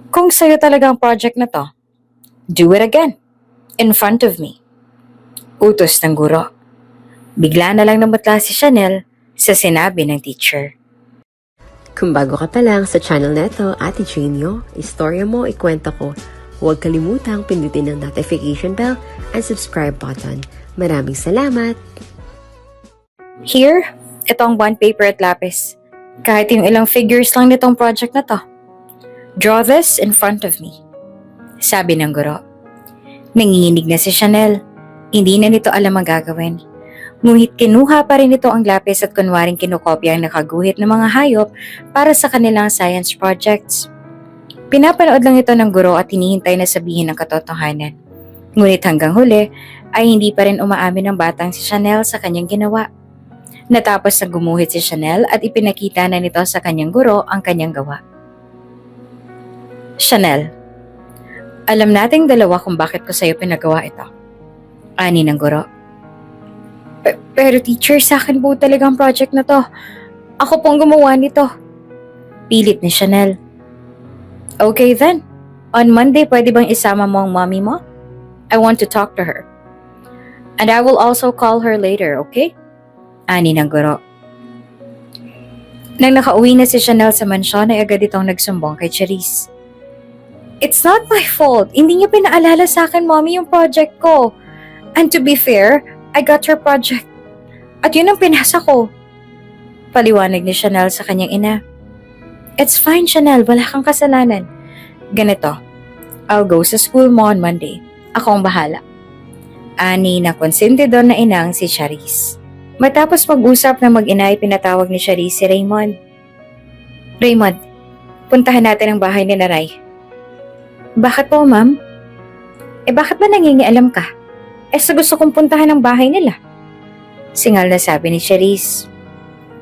Kung sa'yo talaga ang project na to, do it again. In front of me. Utos ng guro. Bigla na lang namutla si Chanel sa sinabi ng teacher. Kung bago ka pa lang sa channel neto, Ate Genio, istorya mo, ikwento ko. Huwag kalimutang pindutin ang notification bell and subscribe button. Maraming salamat! Here, ito ang bond paper at lapis. Kahit yung ilang figures lang nitong project na to. Draw this in front of me. Sabi ng guro. Nanginginig na si Chanel. Hindi na nito alam ang gagawin. Ngunit kinuha pa rin ito ang lapis at kunwaring kinokopya ang nakaguhit ng mga hayop para sa kanilang science projects. Pinapanood lang ito ng guro at hinihintay na sabihin ang katotohanan. Ngunit hanggang huli ay hindi pa rin umaamin ang batang si Chanel sa kanyang ginawa. Natapos na gumuhit si Chanel at ipinakita na nito sa kanyang guro ang kanyang gawa. Chanel, alam nating dalawa kung bakit ko sa'yo pinagawa ito. Ani ng guro. Pero teacher, sa akin po talaga ang project na to. Ako pong gumawa nito. Pilit ni Chanel. Okay then. On Monday, pwede bang isama mo ang mommy mo? I want to talk to her. And I will also call her later, okay? Ani ng guro. Nang nakauwi na si Chanel sa mansyon ay agad itong nagsumbong kay Charisse. It's not my fault. Hindi niya pinaalala sa akin, mommy, yung project ko. And to be fair, I got her project. At yun ang pinasa ko. Paliwanag ni Chanel sa kanyang ina. It's fine, Chanel. Wala kang kasalanan. Ganito, I'll go sa school mo on Monday. Ako ang bahala. Ani na konsentidor na inang si Charisse. Matapos mag-usap ng mag-ina ay pinatawag ni Charisse si Raymond. Raymond, puntahan natin ang bahay ni Naray. Bakit po, ma'am? Bakit ba nangingialam ka? Sa gusto kong puntahan ang bahay nila. Singal na sabi ni Charisse.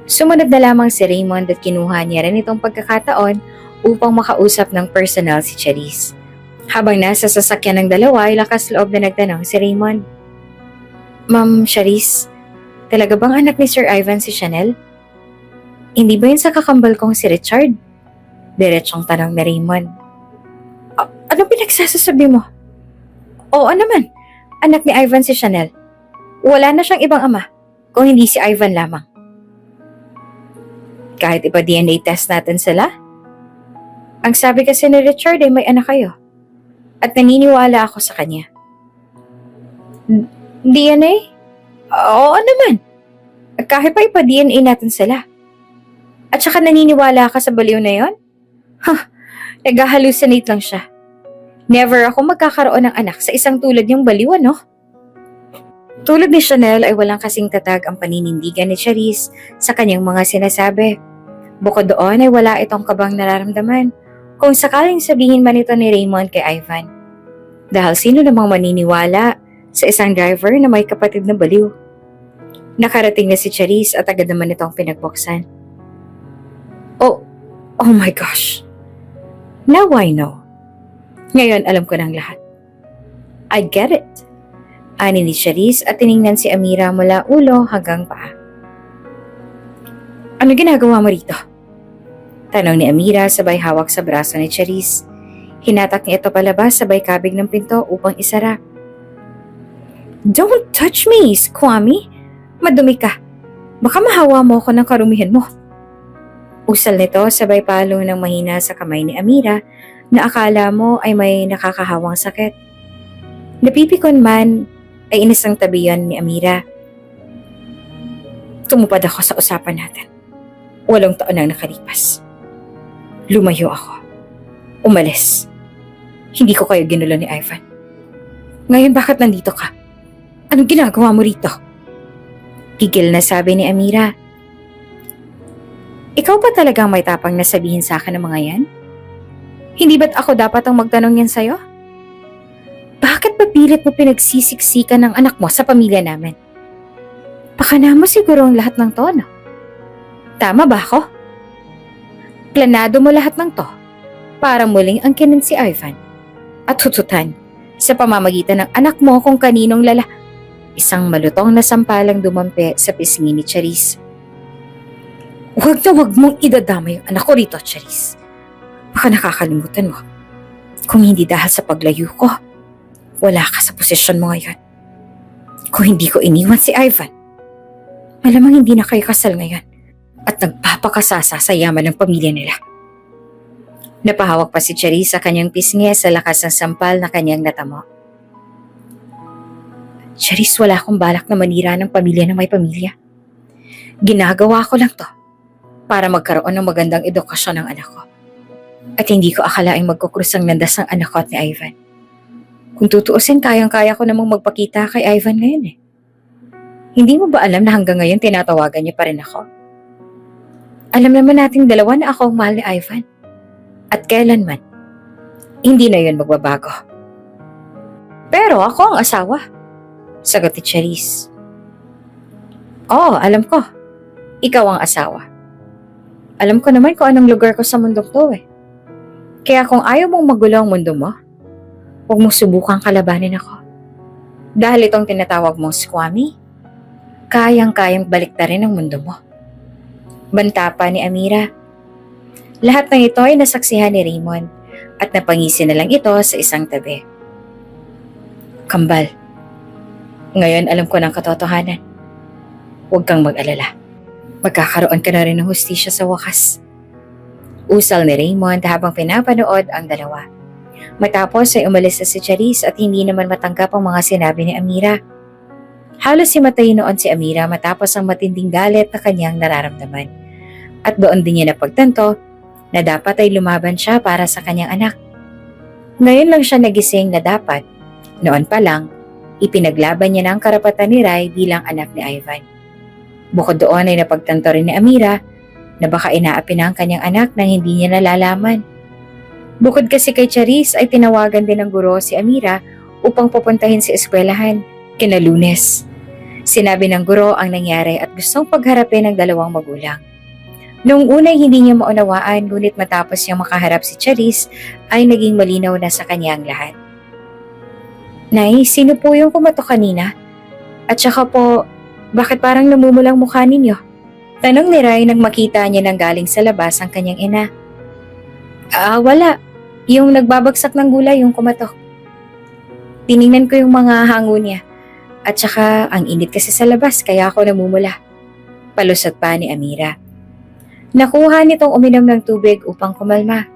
Sumunod na lamang si Raymond at kinuha niya rin itong pagkakataon upang makausap ng personal si Charisse. Habang nasa sasakyan ng dalawa ay lakas loob na nagtanong si Raymond. Ma'am Charisse, talaga bang anak ni Sir Ivan si Chanel? Hindi ba yun sa kakambal kong si Richard? Diretsong tanong ni Raymond. Anong pinagsasasabi mo? Oo naman, anak ni Ivan si Chanel. Wala na siyang ibang ama kung hindi si Ivan lamang. Kahit ipa-DNA test natin sila? Ang sabi kasi ni Richard ay may anak kayo. At naniniwala ako sa kanya. DNA? Oo naman. Kahit pa ipa-DNA natin sila. At saka naniniwala ka sa baliw na yon? Nag-hallucinate lang siya. Never ako magkakaroon ng anak sa isang tulad niyang baliw, no? Tulad ni Chanel ay walang kasing tatag ang paninindigan ni Charisse sa kanyang mga sinasabi. Bukod doon ay wala itong kabang nararamdaman kung sakaling sabihin man ito ni Raymond kay Ivan. Dahil sino namang maniniwala sa isang driver na may kapatid na baliw. Nakarating na si Charisse at agad naman itong pinagbuksan. Oh my gosh. Now I know. Ngayon alam ko ng lahat. I get it. Ani ni Charisse at tiningnan si Amira mula ulo hanggang paa. Ano ginagawa mo rito? Tanong ni Amira sabay hawak sa braso ni Charisse. Hinatak niya ito palabas sabay kabig ng pinto upang isara. Don't touch me, Squammy. Madumi ka. Baka mahawa mo ako ng karumihan mo. Usal nito sabay palo ng mahina sa kamay ni Amira na akala mo ay may nakakahawang sakit. Napipikon man ay inisang tabiyan ni Amira. Tumupad ako sa usapan natin. 8 taon ang nakalipas. Lumayo ako. Umalis. Hindi ko kayo ginulo ni Ivan. Ngayon bakit nandito ka? Anong ginagawa mo rito? Gigil na sabi ni Amira. Ikaw ba talagang may tapang na sabihin sa akin ng mga yan? Hindi ba't ako dapat ang magtanong yan sa'yo? Bakit ba pilit mo pinagsisiksikan ng anak mo sa pamilya namin? Pakana mo siguro ang lahat ng to, no? Tama ba ako? Planado mo lahat ng to para muling angkinin si Ivan at hututan sa pamamagitan ng anak mo kung kaninong Isang malutong na sampalang dumampi sa pisngi ni Charisse. Huwag na huwag mong idadama yung anak ko rito, Charisse. Baka nakakalimutan mo. Kung hindi dahil sa paglayo ko, wala ka sa posisyon mo ngayon. Kung hindi ko iniwan si Ivan, malamang hindi na kayo kasal ngayon at nagpapakasasa sa yaman ng pamilya nila. Napahawak pa si Charisse sa kanyang pisngi sa lakas ng sampal na kanyang natamo. Charisse, wala akong balak na manira ng pamilya ng may pamilya. Ginagawa ko lang to para magkaroon ng magandang edukasyon ng anak ko. At hindi ko akalaing magkukrus ang landas ng anak ko at ni Ivan. Kung tutuusin, kayang-kaya ko namang magpakita kay Ivan ngayon eh. Hindi mo ba alam na hanggang ngayon tinatawagan niya pa rin ako? Alam naman nating dalawa na ako ang mahal ni Ivan. At kailanman, hindi na yun magbabago. Pero ako ang asawa, sagot ni Charisse. Oo, alam ko. Ikaw ang asawa. Alam ko naman kung anong lugar ko sa mundong to eh. Kaya kung ayaw mong magulo ang mundo mo, huwag mong subukang kalabanin ako. Dahil itong tinatawag mong squammy, kayang-kayang baliktarin ang mundo mo. Banta pa ni Amira. Lahat ng ito ay nasaksihan ni Raymond at napangisi na lang ito sa isang tabi. Kambal, ngayon alam ko ng katotohanan. Huwag kang mag-alala. Magkakaroon ka na rin ng hustisya sa wakas. Usal ni Raymond habang pinapanood ang dalawa. Matapos ay umalis na si Charisse at hindi naman matanggap ang mga sinabi ni Amira. Halos himatay noon si Amira matapos ang matinding galit na kanyang nararamdaman. At doon din niya napagtanto na dapat ay lumaban siya para sa kanyang anak. Ngayon lang siya nagising na dapat, noon pa lang, ipinaglaban niya ng karapatan ni Rai bilang anak ni Ivan. Bukod doon ay napagtanto rin ni Amira na baka inaapi na ang kanyang anak nang hindi niya nalalaman. Bukod kasi kay Charisse ay tinawagan din ng guro si Amira upang pupuntahin si eskwelahan kina Lunes. Sinabi ng guro ang nangyari at gustong pagharapin ng dalawang magulang. Noong unay hindi niya maunawaan ngunit matapos niyang makaharap si Charisse ay naging malinaw na sa kanya ang lahat. Nay, sino po yung kumatok kanina? At saka po, bakit parang namumulang mukha ninyo? Tanong ni Rai nang makita niya nang galing sa labas ang kanyang ina. Wala. Yung nagbabagsak ng gulay yung kumatok. Tiningnan ko yung mga hango niya. At saka ang init kasi sa labas kaya ako namumula. Palusot pa ni Amira. Nakuha nitong uminom ng tubig upang kumalma.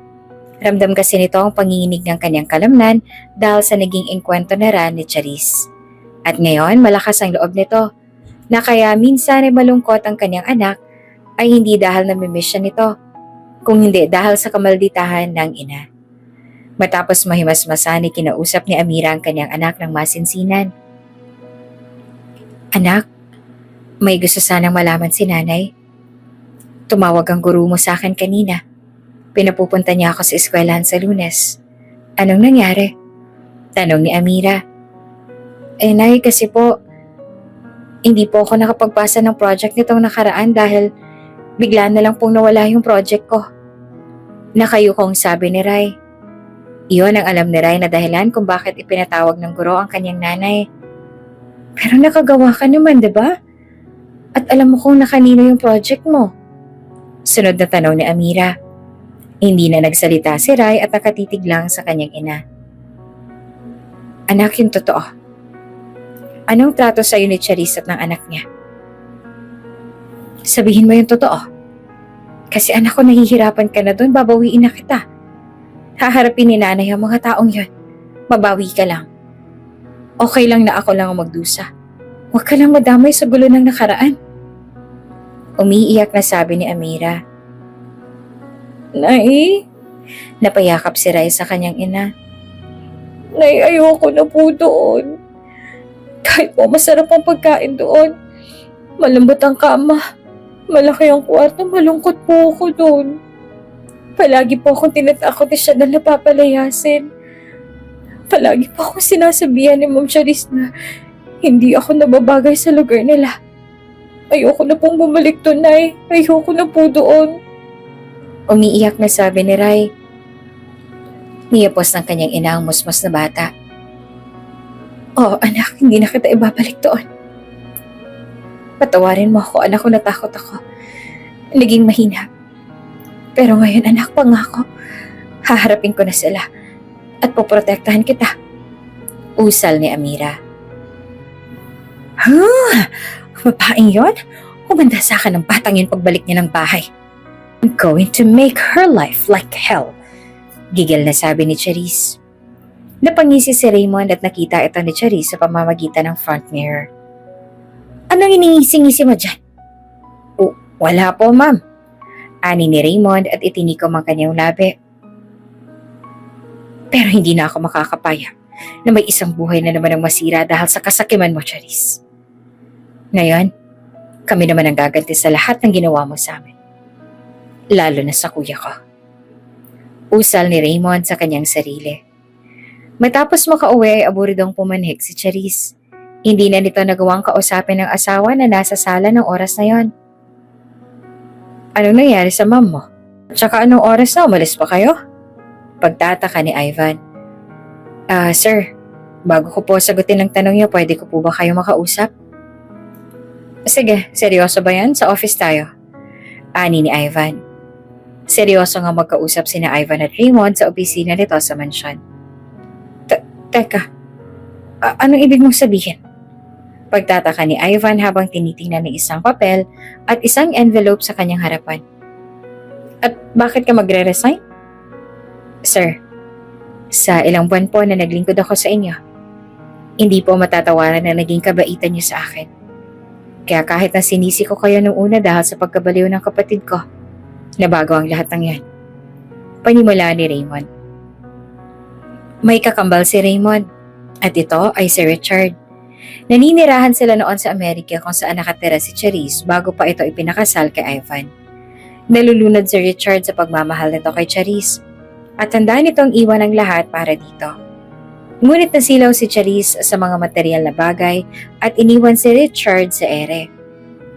Ramdam kasi nito ang panginginig ng kanyang kalamnan dahil sa naging engkwento na ran ni Charisse. At ngayon malakas ang loob nito na kaya minsan ay malungkot ang kanyang anak ay hindi dahil namimiss siya nito, kung hindi dahil sa kamalditahan ng ina. Matapos mahimasmasan ay kinausap ni Amira ang kanyang anak ng masinsinan. Anak, may gusto sanang malaman si nanay. Tumawag ang guro mo sa akin kanina. Pinapupunta niya ako sa eskwelahan sa Lunes. Anong nangyari? Tanong ni Amira. Nay, kasi po, hindi po ako nakapagpasa ng project nitong nakaraan dahil bigla na lang pong nawala yung project ko. Nakayukong sabi ni Rai. Iyon ang alam ni Rai na dahilan kung bakit ipinatawag ng guro ang kanyang nanay. Pero nakagawa ka naman, diba? At alam mo kung nakanino yung project mo. Sunod na tanong ni Amira. Hindi na nagsalita si Rai at nakatitig lang sa kanyang ina. Anak, yung totoo. Anong trato sa'yo ni Charisse at ng anak niya? Sabihin mo yung totoo. Kasi anak ko, nahihirapan ka na doon, babawiin na kita. Haharapin ni nanay ang mga taong yon. Mabawi ka lang. Okay lang na ako lang ang magdusa. Huwag ka lang madamay sa gulo ng nakaraan. Umiiyak na sabi ni Amira. Nay? Napayakap si Rai sa kanyang ina. Nay, ayoko na po doon. Kahit po masarap ang pagkain doon. Malambot ang kama. Malaki ang kwarto, malungkot po ako doon. Palagi po akong tinatakot na siya na napapalayasin. Palagi po akong sinasabihan ni Ma'am Charisse na hindi ako nababagay sa lugar nila. Ayoko na pong bumalik doon, Nay. Ayoko na po doon. Umiiyak na sabi ni Rai. Niyapos ng kanyang ina ang musmos na bata. Oh, anak, hindi na kita ibabalik doon. Patawarin mo ako, anak ko, natakot ako. Naging mahina. Pero ngayon, anak, pangako, haharapin ko na sila. at poprotektahan kita. Usal ni Amira. Babaeng yon? Humanda sa akin ng batang yun pagbalik niya ng bahay. I'm going to make her life like hell. Gigil na sabi ni Charisse. Napangisi si Raymond at nakita ito ni Charisse sa pamamagitan ng front mirror. Anong iningisi-ngisi mo dyan? Wala po, ma'am. Ani ni Raymond at itinikom ang kanyang labi. Pero hindi na ako makakapaya na may isang buhay na naman ang masira dahil sa kasakiman mo, Charisse. Ngayon, kami naman ang gaganti sa lahat ng ginawa mo sa amin. Lalo na sa kuya ko. Usal ni Raymond sa kanyang sarili. Matapos makauwi ay aburidong pumanhik si Charisse. Hindi na nito nagawang kausapin ng asawa na nasa sala ng oras na yon. Anong nangyari sa mom mo? Tsaka anong oras na umalis pa kayo? Pagtataka ni Ivan. Sir, bago ko po sagutin ang tanong niyo, pwede ko po ba kayo makausap? Sige, seryoso ba yan? Sa office tayo. Ani ni Ivan. Seryoso nga magkausap sina Ivan at Raymond sa opisina nito sa mansyon. Teka, anong ibig mong sabihin? Pagtataka ni Ivan habang tinitingnan ng isang papel at isang envelope sa kanyang harapan. At bakit ka magre-resign? Sir, sa ilang buwan po na naglingkod ako sa inyo, hindi po matatawaran na naging kabaitan niyo sa akin. Kaya kahit na sinisi ko kayo nung una dahil sa pagkabaliw ng kapatid ko, nabago ang lahat ng yan. Panimula ni Raymond. May kakambal si Raymond at ito ay si Richard. Naninirahan sila noon sa Amerika kung saan nakatira si Charisse bago pa ito ipinakasal kay Ivan. Nalulunod si Richard sa pagmamahal nito kay Charisse at handa nitong iwan ang lahat para dito. Ngunit nasilaw si Charisse sa mga material na bagay at iniwan si Richard sa ere.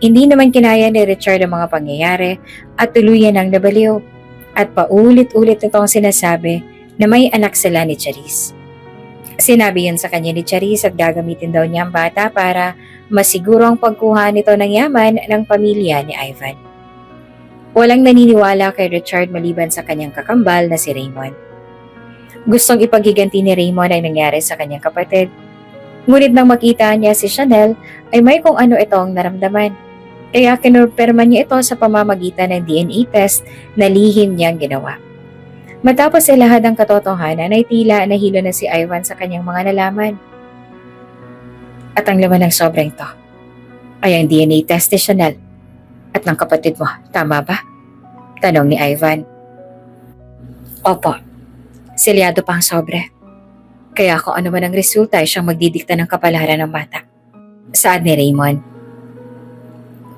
Hindi naman kinaya ni Richard ang mga pangyayari at tuluyan ang nabaliw at paulit-ulit nitong sinasabi na may anak sila ni Charisse. Sinabi yun sa kanya ni Charisse at gagamitin daw niya ang bata para masiguro ang pagkuha nito ng yaman ng pamilya ni Ivan. Walang naniniwala kay Richard maliban sa kanyang kakambal na si Raymond. Gustong ipaghiganti ni Raymond ang nangyari sa kanyang kapatid. Ngunit nang makita niya si Chanel ay may kung ano itong naramdaman. Kaya kinurperma niya ito sa pamamagitan ng DNA test na lihim niyang ginawa. Matapos ilahad ang katotohanan ay tila nahilo na si Ivan sa kanyang mga nalaman. At ang laman ng sobrang to ay ang DNA test ni Chanel at ng kapatid mo, tama ba? Tanong ni Ivan. Opo, selyado pa ang sobre. Kaya kung ano man ang resulta ay siyang magdidikta ng kapalaran ng bata. Saad ni Raymond.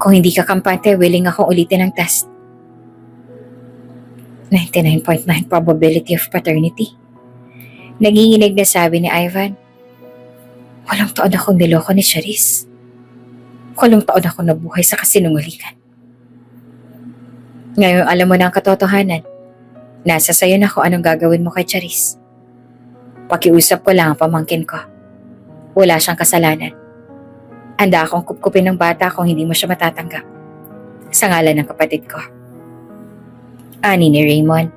Kung hindi ka kampante, willing akong ulitin ang test. 99.9 probability of paternity. Nanginginig na sabi ni Ivan. Walang taon akong niloko ni Charisse. Walang taon akong nabuhay sa kasinungalingan. Ngayon alam mo na ang katotohanan. Nasa sayo na kung anong gagawin mo kay Charisse. Pakiusap ko lang ang pamangkin ko. Wala siyang kasalanan. Handa akong kupkupin ng bata kung hindi mo siya matatanggap. Sa ngalan ng kapatid ko. Ani ni Raymond.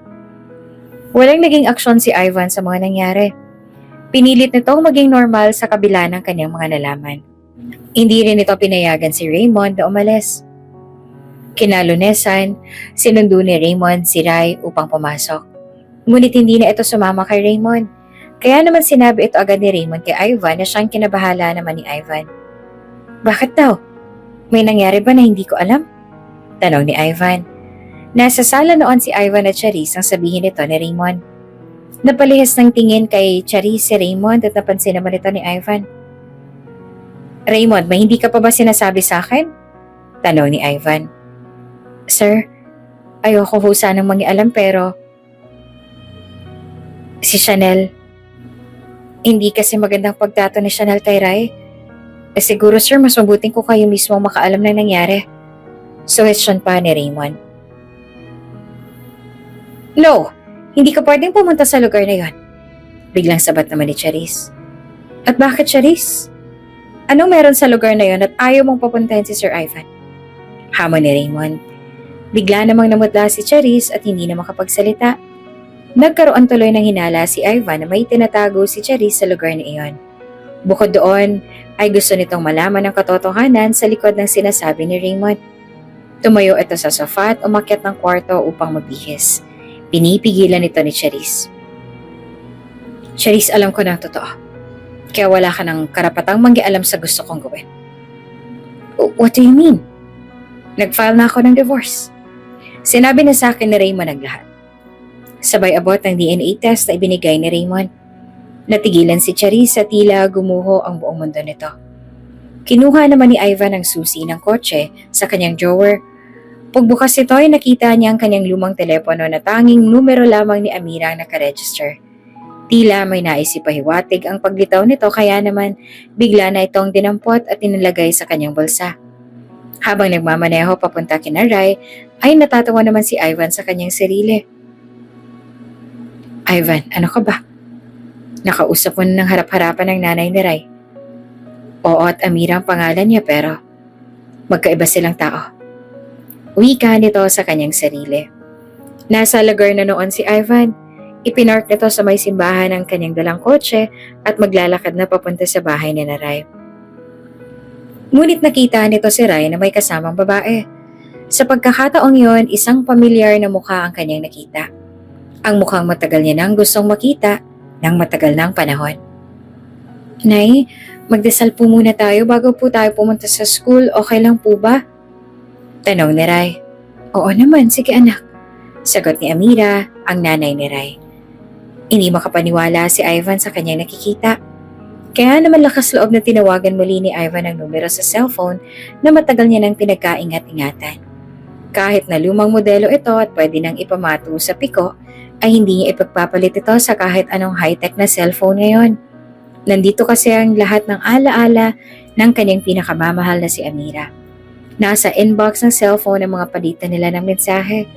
Walang naging aksyon si Ivan sa mga nangyari. Pinilit nitong maging normal sa kabila ng kanyang mga nalaman. Hindi rin ito pinayagan si Raymond na umalis. Kinalunesan, sinundo ni Raymond si Rai upang pumasok. Ngunit hindi na ito sumama kay Raymond. Kaya naman sinabi ito agad ni Raymond kay Ivan na siyang kinabahala naman ni Ivan. Bakit daw? May nangyari ba na hindi ko alam? Tanong ni Ivan. Nasa sala noon si Ivan at Charisse ang sabihin nito ni Raymond. Napalihis ng tingin kay Charisse si Raymond at napansin naman ito ni Ivan. Raymond, may hindi ka pa ba sinasabi sa akin? Tanong ni Ivan. Sir, ayoko ho sanang mangialam pero si Chanel, hindi kasi magandang pagtato ni Chanel kay Rai. Siguro sir, mas mabuting ko kayo mismo makaalam na nangyari. Suwestiyon pa ni Raymond. No, hindi ka pwedeng pumunta sa lugar na yon. Biglang sabat naman ni Charisse. At bakit Charisse? Anong meron sa lugar na yon at ayaw mong papuntahin si Sir Ivan? Hamon ni Raymond. Bigla namang namutla si Charisse at hindi na makapagsalita. Nagkaroon tuloy ng hinala si Ivan na may tinatago si Charisse sa lugar na iyon. Bukod doon, ay gusto nitong malaman ang katotohanan sa likod ng sinasabi ni Raymond. Tumayo ito sa sofa at umakyat ng kwarto upang magbihis. Pinipigilan ito ni Charisse. Charisse, alam ko na ang totoo. Kaya wala ka ng karapatang manggialam sa gusto kong gawin. What do you mean? Nag-file na ako ng divorce. Sinabi na sa akin ni Raymond ang lahat. Sabay abot ng DNA test na ibinigay ni Raymond. Natigilan si Charisse sa tila gumuho ang buong mundo nito. Kinuha naman ni Ivan ang susi ng kotse sa kanyang drawer. Pagbukas ito ay nakita niya ang kanyang lumang telepono na tanging numero lamang ni Amira ang nakaregister. Tila may naisip pahiwatig ang paglitaw nito kaya naman bigla na itong dinampot at inilagay sa kanyang bulsa. Habang nagmamaneho papunta kina Rai, ay natatawa naman si Ivan sa kanyang sarili. Ivan, ano ka ba? Nakausap mo na ng harap-harapan ng nanay ni Rai. Oo at Amira ang pangalan niya pero magkaiba silang tao. Wika nito sa kanyang sarili. Nasa lugar na noon si Ivan. Ipinark nito sa may simbahan ng kanyang dalang kotse at maglalakad na papunta sa bahay ni Rai. Ngunit nakita nito si Rai na may kasamang babae. Sa pagkakataong yon, isang pamilyar na mukha ang kanyang nakita. Ang mukhang matagal niya nang gustong makita ng matagal ng panahon. Nay, magdasal po muna tayo bago po tayo pumunta sa school, okay lang po ba? Tanong ni Rai. Oo naman, sige anak. Sagot ni Amira, ang nanay ni Rai. Hindi makapaniwala si Ivan sa kanyang nakikita. Kaya naman lakas loob na tinawagan muli ni Ivan ang numero sa cellphone na matagal niya nang pinagkaingat-ingatan. Kahit na lumang modelo ito at pwede nang ipamato sa piko, ay hindi niya ipagpapalit ito sa kahit anong high-tech na cellphone ngayon. Nandito kasi ang lahat ng alaala ng kanyang pinakamamahal na si Amira. Nasa inbox ng cellphone ang mga palitan nila ng mensahe.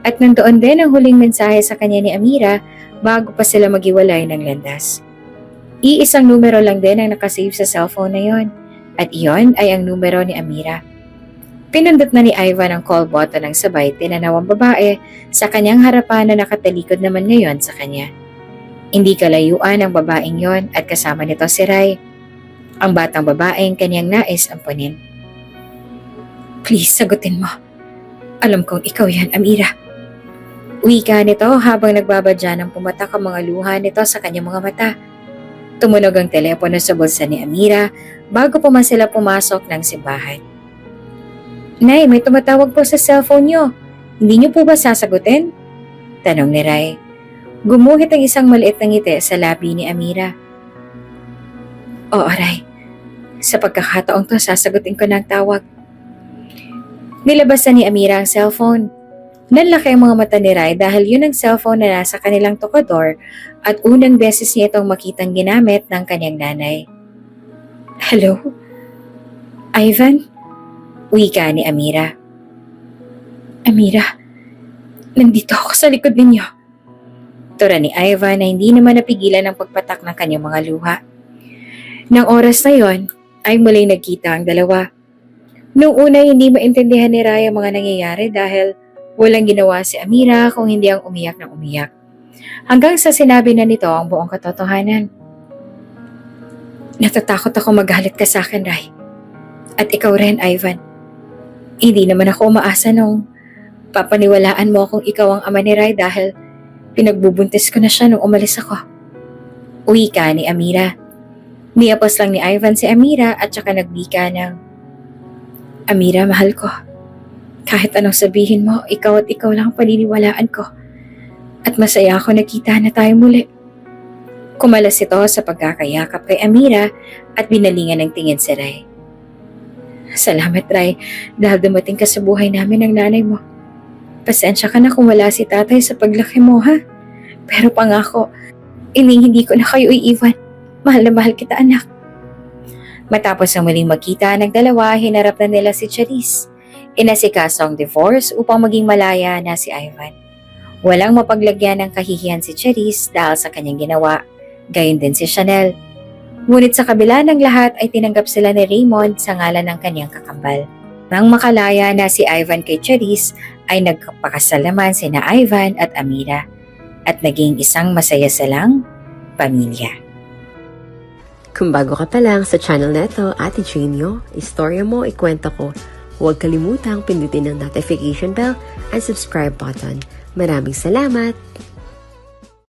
At nandoon din ang huling mensahe sa kanya ni Amira bago pa sila maghiwalay ng landas. Iisang numero lang din ang nakasave sa cellphone na yon, at iyon ay ang numero ni Amira. Pinindot na ni Ivan ang call button ng sabay tinanaw ang babae sa kanyang harapan na nakatalikod naman ngayon sa kanya. Hindi kalayuan ang babaeng yon at kasama nito si Rai, ang batang babaeng kanyang nais ampunin. Please, sagutin mo. Alam kong ikaw yan, Amira. Wika nito habang nagbabadya ng pumatak ang mga luha nito sa kanyang mga mata. Tumunog ang telepono sa bulsa ni Amira bago pa man sila pumasok ng simbahan. Nay, may tumatawag po sa cellphone niyo. Hindi niyo po ba sasagutin? Tanong ni Rai. Gumuhit ang isang maliit na ngiti sa labi ni Amira. Oo, Rai. Sa pagkakataong to, sasagutin ko na ang tawag. Nilabasan ni Amira ang cellphone. Nanlaki ang mga mata ni Rai dahil yun ang cellphone na nasa kanilang tokador at unang beses niya itong makitang ginamit ng kanyang nanay. Hello? Ivan? Wika ni Amira. Amira, nandito ako sa likod ninyo. Tura ni Ivan na hindi naman napigilan ang pagpatak ng kanyang mga luha. Nang oras na yon, ay muling nagkita ang dalawa. Noong una hindi maintindihan ni Rai ang mga nangyayari dahil walang ginawa si Amira kung hindi ang umiyak ng umiyak. Hanggang sa sinabi na nito ang buong katotohanan. Natatakot ako magalit ka sa akin, Rai. At ikaw rin, Ivan. Hindi naman ako umaasa nung papaniwalaan mo kung ikaw ang ama ni Rai dahil pinagbubuntis ko na siya nung umalis ako. Uwi ka ni Amira. Niapos lang ni Ivan si Amira at saka nagbika ng, Amira, mahal ko. Kahit anong sabihin mo, ikaw at ikaw lang ang paniniwalaan ko. At masaya ako nakita na tayo muli. Kumalas ito sa pagkakayakap kay Amira at binalingan ng tingin si Rai. Salamat, Rai, dahil dumating ka sa buhay namin ng nanay mo. Pasensya ka na kung wala si tatay sa paglaki mo, ha? Pero pangako, hindi ko na kayo iiwan. Mahal na mahal kita, anak. Matapos ang muling magkita ng dalawa, hinarap na nila si Charisse. Inasikaso ang divorce upang maging malaya na si Ivan. Walang mapaglagyan ng kahihiyan si Charisse dahil sa kanyang ginawa, gayon din si Chanel. Ngunit sa kabila ng lahat ay tinanggap sila ni Raymond sa ngalan ng kanyang kakambal. Nang makalaya na si Ivan kay Charisse ay nagpakasal naman sina Ivan at Amira. at naging isang masaya silang pamilya. Kung bago ka pa lang sa channel neto, Ate Genio, istorya mo, ikwento ko. Huwag kalimutang pindutin ang notification bell and subscribe button. Maraming salamat!